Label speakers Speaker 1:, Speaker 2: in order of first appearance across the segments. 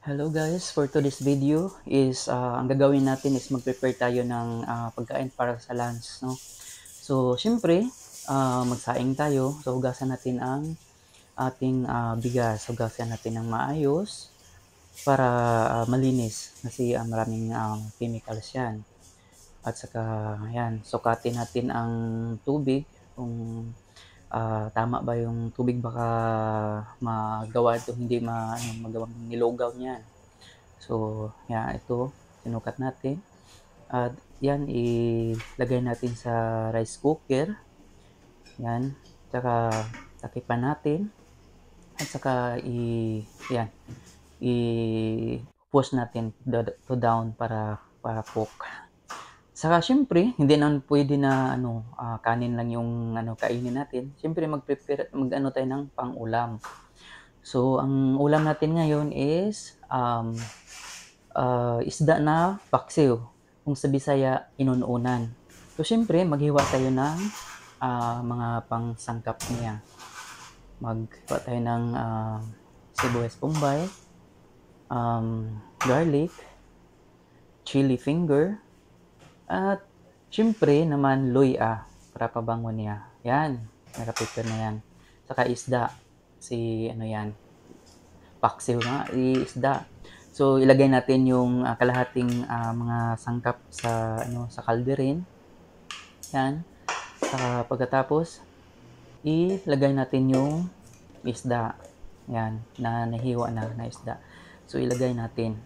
Speaker 1: Hello guys, for today's video is ang gagawin natin is mag-prepare tayo ng pagkain para sa lunch, no? So, syempre, magsaing tayo. So, hugasan natin ang ating bigas. Hugasan natin ng maayos para malinis kasi maraming chemicals 'yan. At saka, yan, sukatin natin ang tubig kung tama ba yung tubig, baka magawa ito hindi magawang nilugaw niyan. So, yan, ito, sinukat natin. At yan, ilagay natin sa rice cooker. Yan. Tsaka, takipan natin. At saka, yan, i-push natin to down para cook. Saka, syempre, hindi naman pwede na kanin lang yung kainin natin. Syempre, mag-ano tayo ng pang-ulam. So, ang ulam natin ngayon is isda na paksiw, kung sa Bisaya, inununan. So, syempre, maghiwa tayo ng mga pangsangkap niya. Maghiwa tayo ng sibuyas bombay, garlic, chili finger, at syempre naman luya para pabango niya. Yan, nakaprepare na yan. Saka isda, paksiw nga, isda. So, ilagay natin yung kalahating mga sangkap sa kalderin. Yan. Saka pagkatapos, ilagay natin yung isda. Yan, na nahiwa na isda. So, ilagay natin.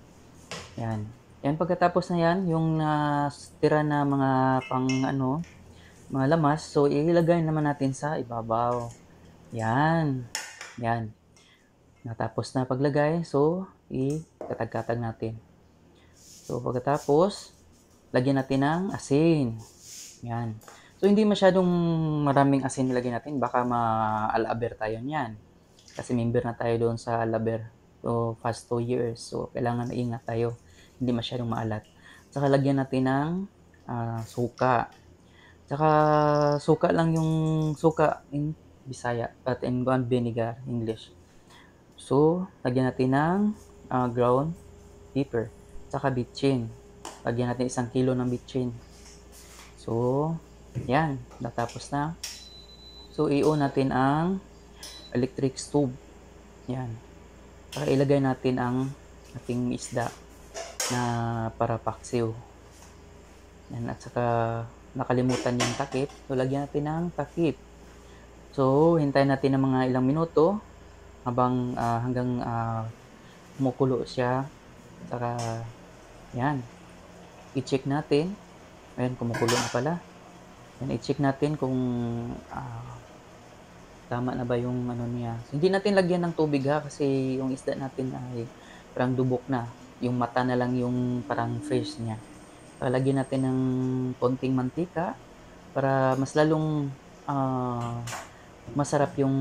Speaker 1: Yan. Yan, pagkatapos na yan, yung tira na mga mga lamas, so ilagay naman natin sa ibabaw. Yan. Yan. Natapos na paglagay, so ikatag-katag natin. So pagkatapos, lagyan natin ng asin. Yan. So hindi masyadong maraming asin nilagay natin, baka ma-alaber tayo niyan. Kasi member na tayo doon sa alaber. So past 2 years. So kailangan ingat tayo. Hindi masyadong maalat. Saka lagyan natin ng suka. Saka suka lang yung suka in Bisaya at in vinegar English. So, lagyan natin ng ground pepper. Saka bitchin. Lagyan natin 1 kilo ng bitchin. So, yan. Natapos na. So, i-on natin ang electric stove. Yan. Saka ilagay natin ang ating isda na para paksiw. Yan. At saka nakalimutan yung takip. So, lagyan natin ng takip. So, hintayin natin ng mga ilang minuto hanggang kumukulo siya. Saka, yan. I-check natin. Ayan, kumukulo na pala. Yan, i-check natin kung tama na ba yung niya. So, hindi natin lagyan ng tubig kasi yung isda natin ay parang dubok na. Yung mata na lang yung parang fresh niya. Lagyan natin ng konting mantika para mas lalong masarap yung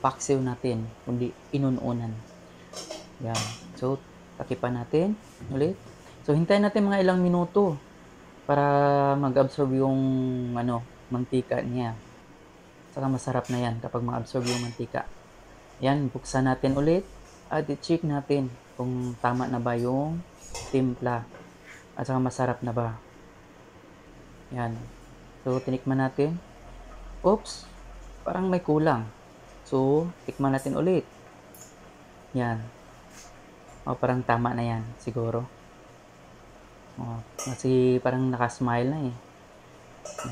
Speaker 1: paksiw natin, kundi inununan. Yan. So, takipan natin ulit. So, hintayin natin mga ilang minuto para mag-absorb yung mantika niya. Saka masarap na yan kapag ma-absorb yung mantika. Yan, buksan natin ulit at i-check natin kung tama na ba yung timpla at saka masarap na ba. Yan. So, tinikman natin. Oops, parang may kulang. So, tikman natin ulit. Yan. Parang tama na yan, siguro. Kasi parang nakasmile na eh.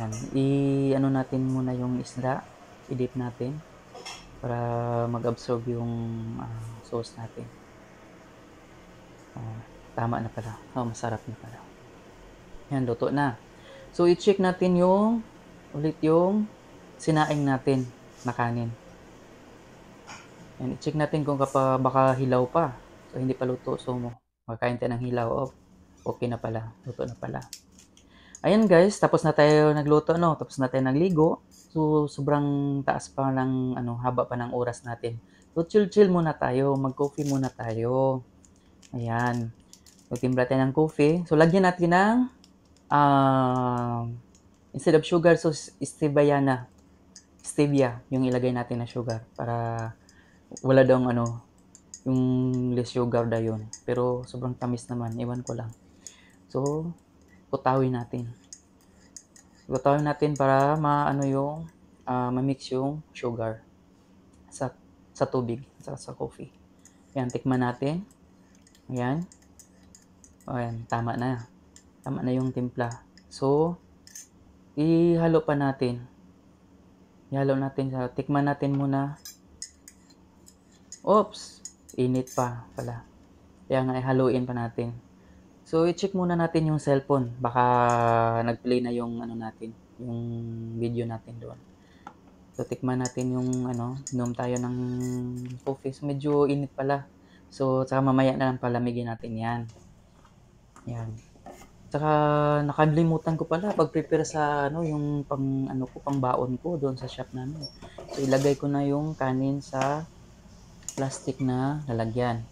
Speaker 1: Yan. I-ano natin muna yung isda. I-dip natin para mag-absorb yung sauce natin. Tama na pala. Masarap na pala. Yan, luto na. So, i-check natin ulit yung sinaing natin na kanin. Yan, i-check natin kung baka hilaw pa. So, hindi pa luto. So, makakain tayo ng hilaw. Okay na pala. Luto na pala. Ayan guys, tapos na tayo nagluto, tapos na tayo nagligo. So, sobrang taas pa ng, haba pa ng oras natin. So, chill muna tayo. Mag-coffee muna tayo. Ayan. So, timpla tayo ng coffee. So, lagyan natin ng, instead of sugar, so, stevia yung ilagay natin na sugar para wala daw yung less sugar da yun. Pero sobrang tamis naman, iwan ko lang. So, kutawin natin. Kutawin natin para maano yung ma-mix yung sugar sa tubig, sa coffee. Yan, tikman natin. Ayan. Ayan, tama na. Tama na yung timpla. So, ihalo pa natin. Ihalo natin tikman natin muna. Oops, init pa pala. Kaya nga ihaluin pa natin. So, i-check muna natin yung cellphone. Baka nag-play na yung ano natin, yung video natin doon. So, tikman natin yung inom tayo ng coffee. So, medyo init pala. So, saka mamaya na lang palamigin natin yan. Yan. Saka nakalimutan ko pala pag-prepare sa yung pang baon ko doon sa shop namin. So, ilagay ko na yung kanin sa plastic na lalagyan.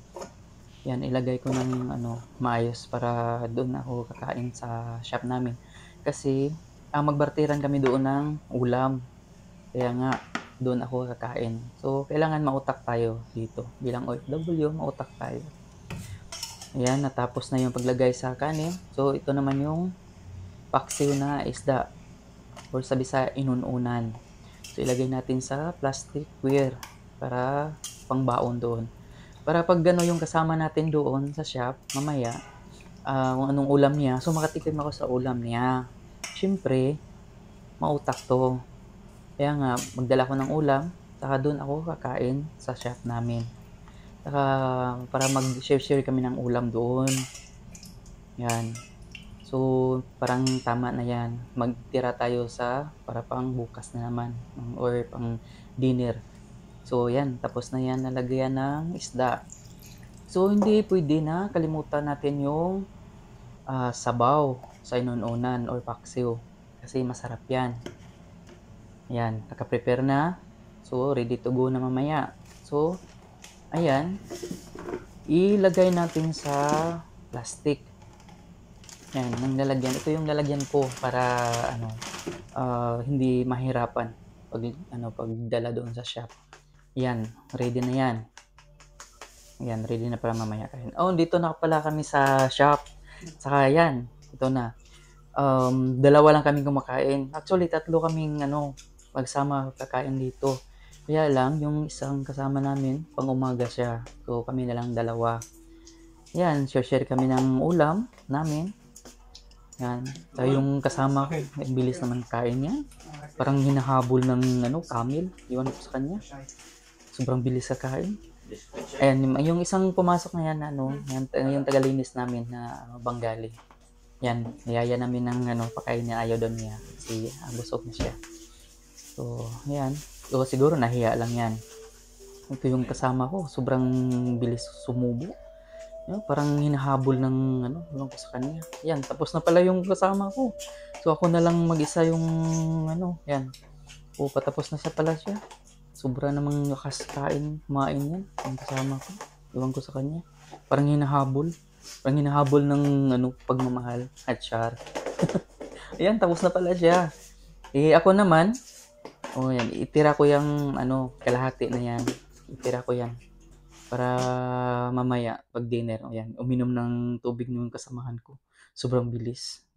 Speaker 1: Yan, ilagay ko ng maayos para doon ako kakain sa shop namin. Kasi magbarteran kami doon ng ulam. Kaya nga doon ako kakain. So kailangan mautak tayo dito. Bilang OFW, mautak tayo. Ayan, natapos na yung paglagay sa kanin. So ito naman yung paksiw na isda. Or sa Bisaya, inununan. So ilagay natin sa plastic ware para pangbaon doon. Para pag yung kasama natin doon sa shop, mamaya, kung anong ulam niya, so makatikim ako sa ulam niya. Siyempre, mautak to. Kaya nga, magdala ko ng ulam, saka doon ako kakain sa shop namin. Saka para mag-share-share kami ng ulam doon. Yan. So, parang tama na yan. Magtira tayo para pang bukas na naman, or pang dinner. So, yan. Tapos na yan, nalagyan ng isda. So, hindi pwede na kalimutan natin yung sabaw sa inununan or paksiw. Kasi masarap yan. Yan, naka-prepare na. So, ready to go na mamaya. So, ayan. Ilagay natin sa plastic. Yan, yung lalagyan. Ito yung lalagyan ko para hindi mahirapan pagdala doon sa shop. Yan, ready na yan. Yan, ready na para mamaya kain. Oh, dito na pala kami sa shop. Saka yan, ito na. Dalawa lang kaming kumakain. Actually, tatlo kaming magsama kakain dito. Kaya lang, yung isang kasama namin, pang umaga siya. So, kami na lang dalawa. Yan, share kami ng ulam namin. Yan. So, yung kasama ko, bilis naman kain yan. Parang hinahabol ng camel. Iwan ko sa kanya. Sobrang bilis sa kain. Ayan, yung isang pumasok na yan, yung tagalinis namin na Bengali. Yan, niyaya namin ng pakain niya, ayaw doon niya. Kasi busog na siya. So, yan. So, siguro nahiya lang yan. Ito yung kasama ko, sobrang bilis sumubo. Yan, parang hinahabol ng ko sa kanya. Yan, tapos na pala yung kasama ko. So, ako na lang mag-isa yung yan. O, patapos na pala siya. Sobra namang lakas kumain yan. Ang kasama ko. Iwan ko sa kanya. Parang hinahabol. Parang hinahabol ng pagmamahal at char. Ayan, tapos na pala siya. Ako naman, yan, itira ko yung kalahati na yan. Itira ko yan. Para mamaya, pag dinner, yan, uminom ng tubig ng kasamahan ko. Sobrang bilis.